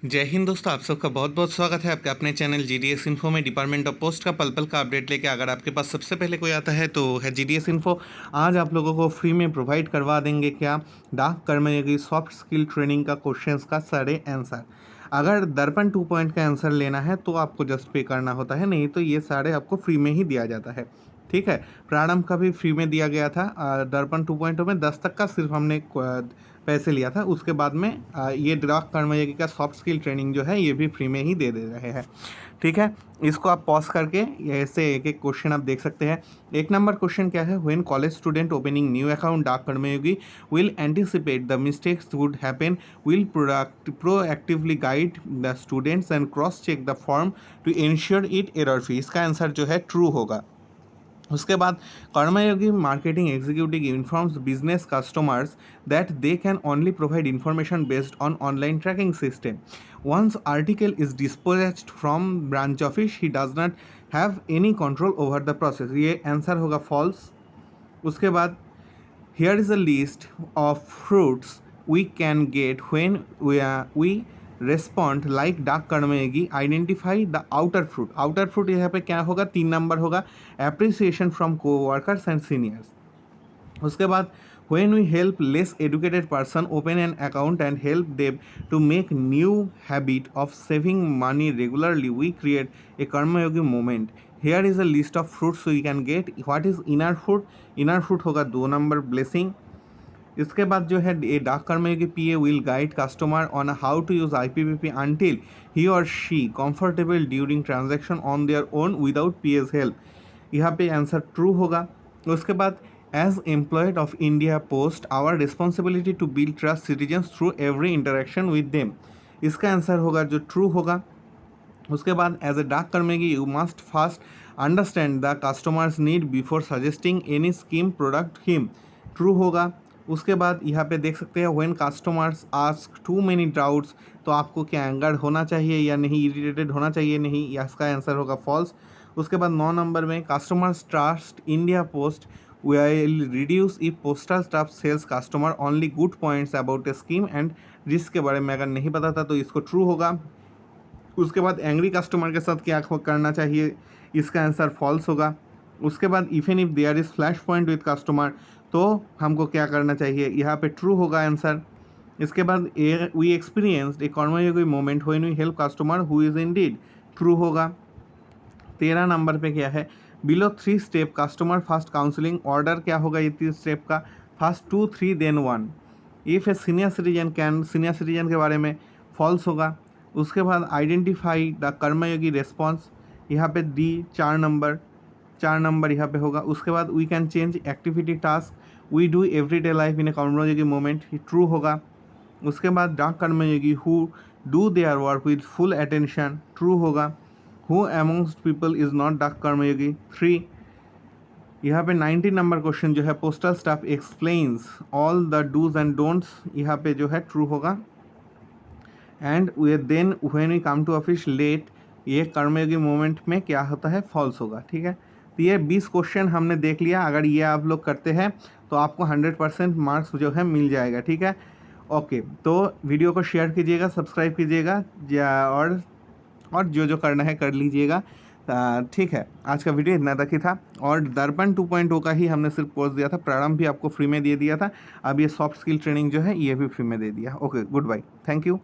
जय हिंद दोस्तों, आप सबका बहुत बहुत स्वागत है आपके अपने चैनल जीडीएस इन्फो में। डिपार्टमेंट ऑफ पोस्ट का पल पल का अपडेट लेके अगर आपके पास सबसे पहले कोई आता है तो है जीडीएस इन्फो। आज आप लोगों को फ्री में प्रोवाइड करवा देंगे क्या, डाक कर्मयोगी सॉफ्ट स्किल ट्रेनिंग का क्वेश्चंस का सारे आंसर। अगर दर्पण 2 का आंसर लेना है तो आपको जस्ट पे करना होता है, नहीं तो ये सारे आपको फ्री में ही दिया जाता है। ठीक है, प्रारंभ का भी फ्री में दिया गया था। दर्पण 2 में 10 तक का सिर्फ हमने पैसे लिया था। उसके बाद में ये डाक कर्मयोगी का सॉफ्ट स्किल ट्रेनिंग जो है ये भी फ्री में ही दे रहे हैं। ठीक है, इसको आप पॉज करके ऐसे एक एक क्वेश्चन आप देख सकते हैं। 1 नंबर क्वेश्चन क्या है, when college student opening new account Dak Karmayogi will anticipate the mistakes would happen, will proactively guide the students and cross check the form to ensure it error free. इसका आंसर जो है true होगा। उसके बाद Karmayogi marketing executive informs business customers that they can only provide information based on online tracking system. Once article is disposed from branch office he does not have any control over the process. ये answer होगा false. उसके बाद here is a list of fruits we can get when we respond like Dak Karmayogi identify the outer fruit. Outer fruit यहाँ पे क्या होगा, 3 number होगा, appreciation from co workers and seniors. उसके बाद when we help less educated person open an account and help them to make new habit of saving money regularly, we create a karma yogi moment. Here is a list of fruits we can get. What is inner fruit? Inner fruit होगा 2 number blessing। इसके बाद जो है ये Dak Karmayogi PA will guide customer on how to use IPPP until he or she comfortable during transaction on their own without PS help. यहाँ पे answer true होगा। उसके बाद as employed of India Post our responsibility to build trust citizens through every interaction with them. इसका answer होगा जो true होगा। उसके बाद as a Dak Karmayogi you must first understand the customers need before suggesting any scheme product him. True होगा। उसके बाद यहाँ पे देख सकते हैं when customers ask to many doubts, तो आपको क्या एंगर्ड होना चाहिए या नहीं, इरिटेटेड होना चाहिए नहीं, या इसका आंसर होगा फॉल्स। उसके बाद 9 नंबर में customers trust India post will reduce if postal staff sells customer only good points about a scheme and risk के बारे में अगर नहीं पता था तो इसको ट्रू होगा। उसके बाद एंग्री कस्टमर के साथ क्या करना चाहिए, इसका आंसर फॉल्स होगा। उसके बाद even if there is flash point with customer, तो हमको क्या करना चाहिए, यहाँ पे ट्रू होगा आंसर। इसके बाद we experienced a Karmayogi moment when we help customer who is indeed, true होगा। 13 नंबर पे क्या है, below 3 step customer first counselling order क्या होगा, ये 3 स्टेप का, first 2 3 then 1। If a senior citizen can, senior citizen के बारे में फॉल्स होगा। उसके बाद आइडेंटिफाई द कर्मयोगी रेस्पॉन्स, यहाँ पे डी 4 नंबर यहाँ पे होगा। उसके बाद we can change activity task we do everyday life in a Karmayogi moment, true होगा। उसके बाद Dak Karmayogi who do their work with full attention, true होगा। Who amongst people is not Dak Karmayogi, 3। यहाँ पे 19 नंबर क्वेश्चन जो है postal staff explains all the dos and don'ts, यहाँ पे जो है ट्रू होगा। And then when we come to office late, ये कर्मयोगी मोमेंट में क्या होता है, फॉल्स होगा। ठीक है, तो ये 20 क्वेश्चन हमने देख लिया। अगर ये आप लोग करते हैं तो आपको 100% मार्क्स जो है मिल जाएगा। ठीक है, ओके, तो वीडियो को शेयर कीजिएगा, सब्सक्राइब कीजिएगा, और जो करना है कर लीजिएगा। ठीक है, आज का वीडियो इतना तक ही था। और दर्पण 2.0 का ही हमने सिर्फ कोर्स दिया था, प्रारंभ भी आपको फ्री में दे दिया था। अब ये सॉफ्ट स्किल ट्रेनिंग जो है ये भी फ्री में दे दिया। Okay, goodbye, thank you.